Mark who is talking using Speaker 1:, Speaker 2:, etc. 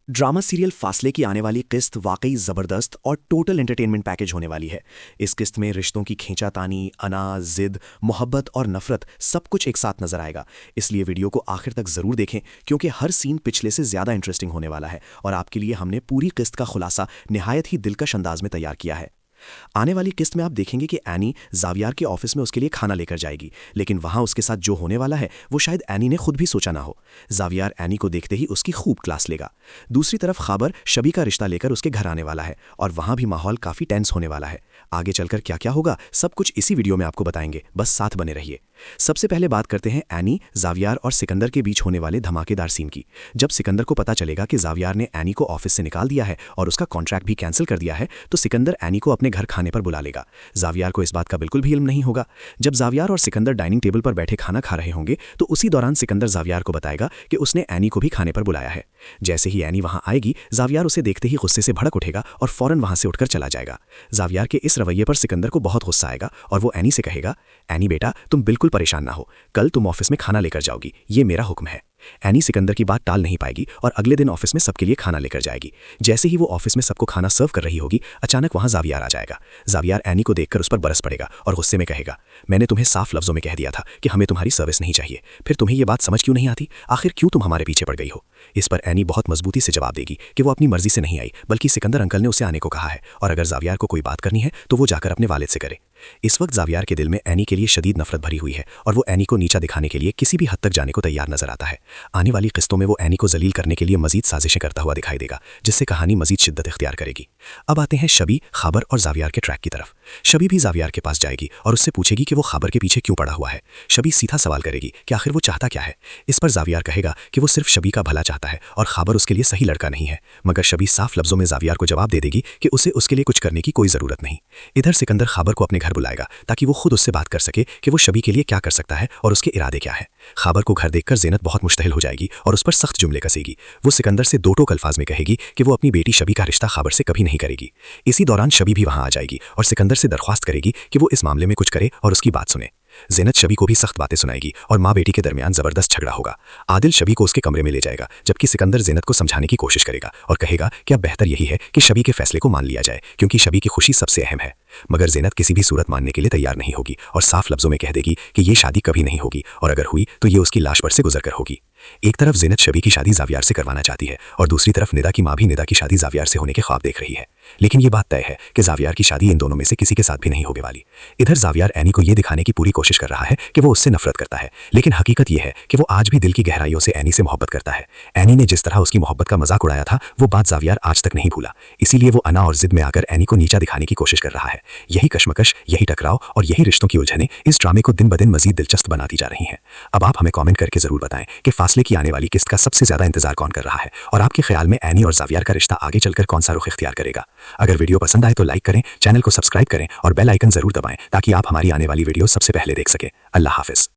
Speaker 1: Drama serial फासले की आने वाली किस्त वाकई ज़बरदस्त और टोटल एंटरटेनमेंट पैकेज होने वाली है। इस किस्त में रिश्तों की खींचातानी, अना, जिद, मोहब्बत और नफरत सब कुछ एक साथ नजर आएगा। इसलिए वीडियो को आखिर तक ज़रूर देखें क्योंकि हर सीन पिछले से ज़्यादा इंटरेस्टिंग होने वाला है और आपके लिए हमने पूरी किस्त का खुलासा निहायत ही दिलकश अंदाज में तैयार किया है। आने वाली किस्त में आप देखेंगे कि एनी ज़ावियार के ऑफिस में उसके लिए खाना लेकर जाएगी, लेकिन वहां उसके साथ जो होने वाला है वो शायद एनी ने खुद भी सोचा ना हो। ज़ावियार एनी को देखते ही उसकी खूब क्लास लेगा। दूसरी तरफ खाबर शबी का रिश्ता लेकर उसके घर आने वाला है और वहां भी माहौल काफ़ी टेंस होने वाला है। आगे चलकर क्या क्या होगा सब कुछ इसी वीडियो में आपको बताएंगे, बस साथ बने रहिए। सबसे पहले बात करते हैं एनी, ज़ावियार और सिकंदर के बीच होने वाले धमाकेदार सीन की। जब सिकंदर को पता चलेगा कि ज़ावियार ने एनी को ऑफिस से निकाल दिया है और उसका कॉन्ट्रैक्ट भी कैंसिल कर दिया है, तो सिकंदर एनी को अपने घर खाने पर बुला लेगा। ज़ावियार को इस बात का बिल्कुल भी इल्म नहीं होगा। जब ज़ावियार और सिकंदर डाइनिंग टेबल पर बैठे खाना खा रहे होंगे तो उसी दौरान सिकंदर ज़ावियार को बताएगा कि उसने एनी को भी खाने पर बुलाया है। जैसे ही एनी वहां आएगी, ज़ावियार उसे देखते ही गुस्से से भड़क उठेगा और फौरन वहां से उठकर चला जाएगा। ज़ावियार के इस रवैये पर सिकंदर को बहुत गुस्सा आएगा और वो एनी से कहेगा, एनी बेटा तुम बिल्कुल परेशान ना हो, कल तुम ऑफिस में खाना लेकर जाओगी, ये मेरा हुक्म है। एनी सिकंदर की बात टाल नहीं पाएगी और अगले दिन ऑफिस में सबके लिए खाना लेकर जाएगी। जैसे ही वो ऑफिस में सबको खाना सर्व कर रही होगी, अचानक वहां ज़ावियार आ जाएगा। ज़ावियार एनी को देखकर उस पर बरस पड़ेगा और गुस्से में कहेगा, मैंने तुम्हें साफ लफ्जों में कह दिया था कि हमें तुम्हारी सर्विस नहीं चाहिए, फिर तुम्हें ये बात समझ क्यों नहीं आती? आखिर क्यों तुम हमारे पीछे पड़ गई हो? इस पर एनी बहुत मजबूती से जवाब देगी कि वो अपनी मर्जी से नहीं आई, बल्कि सिकंदर अंकल ने उसे आने को कहा है और अगर ज़ावियार को कोई बात करनी है तो वो जाकर अपने वालिद से करे। इस वक्त ज़ावियार के दिल में एनी के लिए शदीद नफरत भरी हुई है और वो एनी को नीचा दिखाने के लिए किसी भी हद तक जाने को तैयार नजर आता है। आने वाली किस्तों में वो एनी को जलील करने के लिए मजीद साजिशें करता हुआ दिखाई देगा, जिससे कहानी मजीद शिद्दत इख्तियार करेगी। अब आते हैं शबी, खाबर और ज़ावियार के ट्रैक की तरफ। शबी भी ज़ावियार के पास जाएगी और उससे पूछेगी कि वो खाबर के पीछे क्यों पड़ा हुआ है। शबी सीधा सवाल करेगी कि आखिर वो चाहता क्या है। इस पर ज़ावियार कहेगा कि वो सिर्फ शबी का भला चाहता है और खाबर उसके लिए सही लड़का नहीं है, मगर शबी साफ लफ्जों में ज़ावियार को जवाब दे देगी कि उसे उसके लिए कुछ करने की कोई ज़रूरत नहीं। इधर सिकंदर खाबर को अपने घर बुलाएगा ताकि वो खुद उससे बात कर सके कि वो शबी के लिए क्या कर सकता है और उसके इरादे क्या है। खाबर को घर देखकर ज़ेनत बहुत मुश्तहिल हो जाएगी और उस पर सख्त जुमले कसेगी। वो सिकंदर से दो टोक अल्फाज में कहेगी कि वो अपनी बेटी शबी का रिश्ता खाबर से कभी नहीं करेगी। इसी दौरान शबी भी वहां आ जाएगी और सिकंदर से दरख्वास्त करेगी कि वो इस मामले में कुछ करे और उसकी बात सुने। ज़ेनत शबी को भी सख्त बातें सुनाएगी और माँ बेटी के दरमियान जबरदस्त झगड़ा होगा। आदिल शबी को उसके कमरे में ले जाएगा, जबकि सिकंदर ज़ेनत को समझाने की कोशिश करेगा और कहेगा कि अब बेहतर यही है कि शबी के फैसले को मान लिया जाए क्योंकि शबी की खुशी सबसे अहम है। मगर ज़ेनत किसी भी सूरत मानने के लिए तैयार नहीं होगी और साफ लफ्जों में कह देगी कि ये शादी कभी नहीं होगी और अगर हुई तो ये उसकी लाश पर से गुजर कर होगी। एक तरफ ज़ेनत शबी की शादी ज़ावियार से करवाना चाहती है और दूसरी तरफ निदा की माँ भी निदा की शादी ज़ावियार से होने के ख्वाब देख रही है, लेकिन ये बात तय है कि ज़ावियार की शादी इन दोनों में से किसी के साथ भी नहीं होने वाली। इधर ज़ावियार एनी को ये दिखाने की पूरी कोशिश कर रहा है कि वो उससे नफरत करता है, लेकिन हकीकत ये है कि वो आज भी दिल की गहराइयों से एनी से मोहब्बत करता है। एनी ने जिस तरह उसकी मोहब्बत का मजाक उड़ाया था, वो बात ज़ावियार आज तक नहीं भूला। इसीलिए वो अना और जिद में आकर एनी को नीचा दिखाने की कोशिश कर रहा है। यही कश्मकश, यही टकराव और यही रिश्तों की उलझनें इस ड्रामे को दिन ब दिन मजीद दिलचस्प बनाती जा रही हैं। अब आप हमें कमेंट करके जरूर बताएं कि फासले की आने वाली किस्त का सबसे ज्यादा इंतजार कौन कर रहा है और आपके ख्याल में एनी और ज़ावियार का रिश्ता आगे चलकर कौन सा रुख इख्तियार करेगा। अगर वीडियो पसंद आए तो लाइक करें, चैनल को सब्सक्राइब करें और बेल आइकन जरूर दबाएं ताकि आप हमारी आने वाली वीडियो सबसे पहले देख सकें। अल्लाह हाफिज।